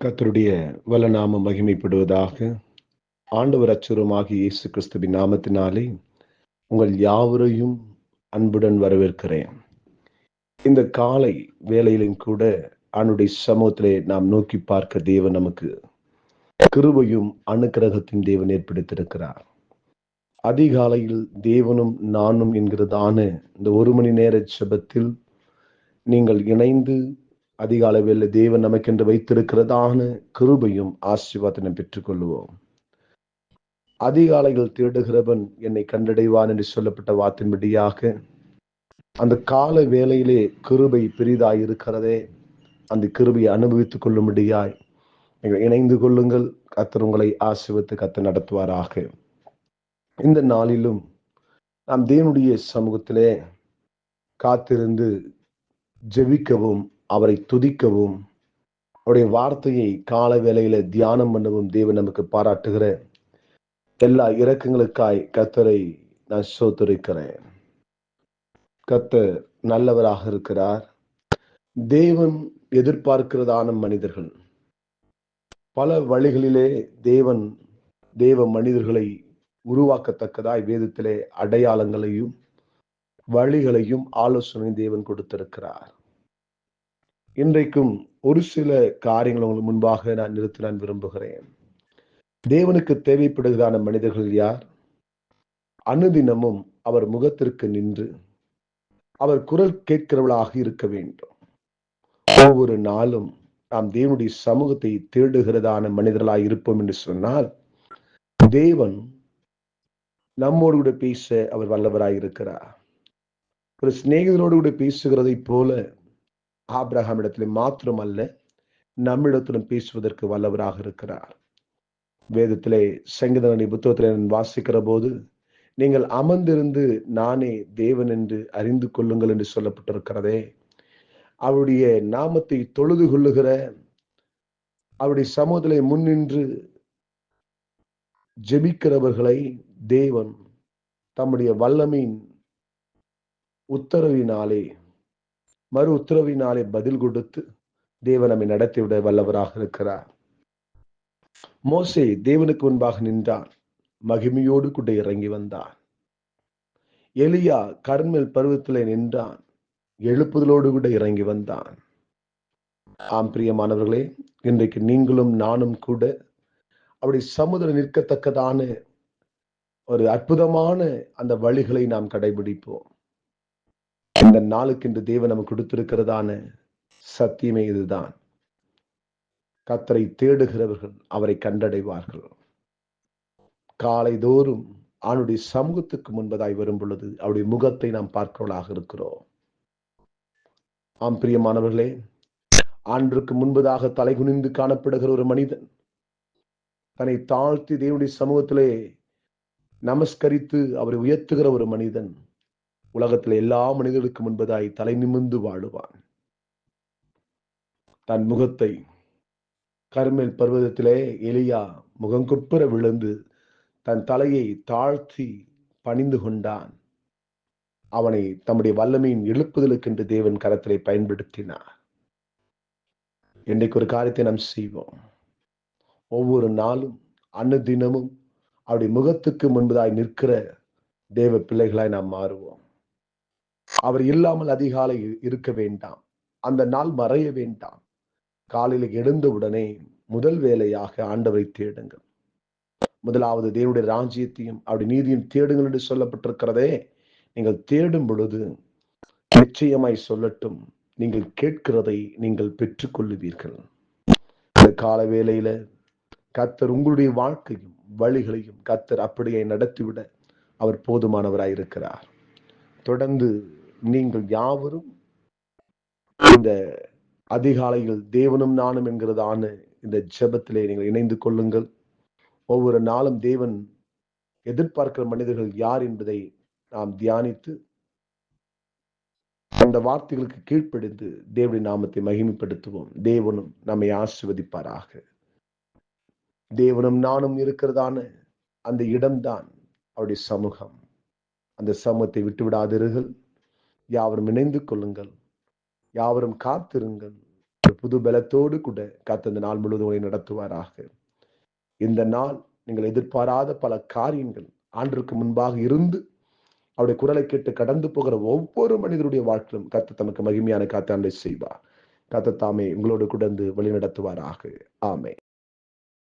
கர்த்தருடைய வல்லநாமம் மகிமைப்படுவதாக. ஆண்டவர் அச்சுரமாகிய இயேசு கிறிஸ்துவின் நாமத்தினாலே உங்கள் யாவரையும் அன்புடன் வரவேற்கிறேன். இந்த காலை வேளையிலும் கூட அவனுடைய சமூகத்திலே நாம் நோக்கி பார்க்க தேவன் நமக்கு கிருபையும் அனுக்கிரகத்தின் தேவன் ஏற்படுத்தியிருக்கிறார். அதிகாலையில் தேவனும் நானும் என்கிறதான இந்த 1 மணி நேர ஜெபத்தில் நீங்கள் இணைந்து அதிகாலை வேளை தேவன் நமக்கென்று வைத்திருக்கிறதான கிருபையும் ஆசீர்வாதத்தையும் பெற்றுக்கொள்வோம். அதிகாலையில் தேடுகிறவன் என்னை கண்டடைவான் என்று சொல்லப்பட்ட வார்த்தையின்படியாக அந்த கால வேளையிலே கிருபை பெரிதாய் இருக்கிறதே, அந்த கிருபையை அனுபவித்துக் கொள்ளும்படியாய் நீங்கள் இணைந்து கொள்ளுங்கள். கர்த்தர் உங்களை ஆசீர்வதித்து கர்த்தர் நடத்துவாராக. இந்த நாளிலும் நாம் தேவனுடைய சமூகத்திலே காத்திருந்து ஜெபிக்கவும், அவரை துதிக்கவும், அவருடைய வார்த்தையை கால வேளையில தியானம் பண்ணவும் தேவன் நமக்கு பாராட்டுகிற எல்லா இரக்கங்களுக்காய் கர்த்தரை நான் ஸ்தோத்திரிக்கிறேன். கர்த்தர் நல்லவராக இருக்கிறார். தேவன் எதிர்பார்க்கிறதான மனிதர்கள் பல வழிகளிலே தேவ மனிதர்களை உருவாக்கத்தக்கதாய் வேதத்திலே அடையாளங்களையும் வழிகளையும் ஆலோசனையும் தேவன் கொடுத்திருக்கிறார். இன்றைக்கும் ஒரு சில காரியங்கள் உங்களுக்கு முன்பாக நான் நிறுத்த நான் விரும்புகிறேன். தேவனுக்கு தேவைப்படுகிறதான மனிதர்கள் யார்? அனுதினமும் அவர் முகத்திற்கு நின்று அவர் குரல் கேட்கிறவர்களாக இருக்க வேண்டும். ஒவ்வொரு நாளும் நாம் தேவனுடைய சமூகத்தை தேடுகிறதான மனிதர்களாக இருப்போம் என்று சொன்னால் தேவன் நம்மோடு கூட பேச அவர் வல்லவராய் இருக்கிறார். ஒரு சிநேகிதனோடு கூட பேசுகிறதை போல ஆபிரகாமிடத்திலே மாத்திரமல்ல, நம்மிடத்திலும் பேசுவதற்கு வல்லவராக இருக்கிறார். வேதத்திலே சங்கீதங்களுடைய புத்தகத்திலே வாசிக்கிற போது நீங்கள் அமர்ந்திருந்து நானே தேவன் என்று அறிந்து கொள்ளுங்கள் என்று சொல்லப்பட்டிருக்கிறதே, அவருடைய நாமத்தை தொழுது கொள்ளுகிற, அவருடைய சமூகத்திலே முன்னின்று ஜெபிக்கிறவர்களை தேவன் தம்முடைய வல்லமையின் உத்தரவினாலே மறு உத்தரவினாலே பதில் கொடுத்து தேவன் நம்மை நடத்திவிட வல்லவராக இருக்கிறார். மோசே தேவனுக்கு முன்பாக நின்றான், மகிமையோடு கூட இறங்கி வந்தான். எலியா கர்மேல் பர்வதத்திலே நின்றான், எழுப்புதலோடு கூட இறங்கி வந்தான். ஆம் பிரியமானவர்களே, இன்றைக்கு நீங்களும் நானும் கூட அவருடைய சமுதிரம் நிற்கத்தக்கதான ஒரு அற்புதமான அந்த வழிகளை நாம் கடைபிடிப்போம். இந்த நாளுக்கு இன்று தேவன் நமக்கு கொடுத்திருக்கிறதான சத்தியமே இதுதான். கர்த்தரை தேடுகிறவர்கள் அவரை கண்டடைவார்கள். காலை தோறும் அவனுடைய சமூகத்துக்கு முன்பதாய் வரும் பொழுது அவருடைய முகத்தை நாம் பார்க்கிறவர்களாக இருக்கிறோம். ஆம் பிரியமானவர்களே, ஆண்டுக்கு முன்பதாக தலைகுனிந்து காணப்படுகிற ஒரு மனிதன், தன்னை தாழ்த்தி தேவனுடைய சமூகத்திலே நமஸ்கரித்து அவரை உயர்த்துகிற ஒரு மனிதன் உலகத்தில் எல்லா மனிதர்களுக்கு முன்பதாய் தலை நிமிர்ந்து வாழுவான். தன் முகத்தை கர்மேல் பர்வதத்திலே எலியா முகங்குப்புற விழுந்து தன் தலையை தாழ்த்தி பணிந்து கொண்டான். அவனை தம்முடைய வல்லமையின் எழுப்புதலுக்கென்று தேவன் கரத்திலே பயன்படுத்தினார். இன்றைக்கு ஒரு காரியத்தை நாம் செய்வோம். ஒவ்வொரு நாளும் அனுதினமும் அவருடைய முகத்துக்கு முன்பதாய் நிற்கிற தேவ பிள்ளைகளாய் நாம் மாறுவோம். அவர் இல்லாமல் அதிகாலை இருக்க வேண்டாம், அந்த நாள் மறைய வேண்டாம். காலையில் எழுந்தவுடனே முதல் வேலையாக ஆண்டவரை தேடுங்கள். முதலாவது தேவனுடைய ராஜ்யத்தையும் அவருடைய நீதியும் தேடுங்கள் என்று சொல்லப்பட்டிருக்கிறதே. நீங்கள் தேடும் பொழுது நிச்சயமாய் சொல்லட்டும், நீங்கள் கேட்கிறதை நீங்கள் பெற்றுக்கொள்ளுவீர்கள். இந்த கால வேளையில கர்த்தர் உங்களுடைய வாழ்க்கையும் வழிகளையும் கர்த்தர் அப்படியே நடத்திவிட அவர் போதுமானவராயிருக்கிறார். தொடர்ந்து நீங்கள் யாவரும் இந்த அதிகாலையில் தேவனும் நானும் என்கிறதான இந்த ஜெபத்திலே நீங்கள் இணைந்து கொள்ளுங்கள். ஒவ்வொரு நாளும் தேவன் எதிர்பார்க்கிற மனிதர்கள் யார் என்பதை நாம் தியானித்து அந்த வார்த்தைகளுக்கு கீழ்ப்படிந்து தேவனுடைய நாமத்தை மகிமைப்படுத்துவோம். தேவனும் நம்மை ஆசீர்வதிப்பாராக. தேவனும் நானும் இருக்கிறதான அந்த இடம்தான் அவருடைய சமூகம். அந்த சமூகத்தை விட்டு விடாதீர்கள். யாவரும் இணைந்து கொள்ளுங்கள், யாவரும் காத்திருங்கள். ஒரு புது பலத்தோடு கூட கர்த்தர் இந்த நாள் முழுவதும் உங்களை நடத்துவாராக. இந்த நாள் நீங்கள் எதிர்பாராத பல காரியங்கள் ஆண்டுக்கு முன்பாக இருந்து அவருடைய குரலை கேட்டு கடந்து போகிற ஒவ்வொரு மனிதருடைய வாழ்க்கையிலும் கர்த்தர் தமக்கு மகிமையான காத்தாண்டை செய்வார். கர்த்தர் தாமே உங்களோடு கூட வழி நடத்துவாராக. ஆமென்.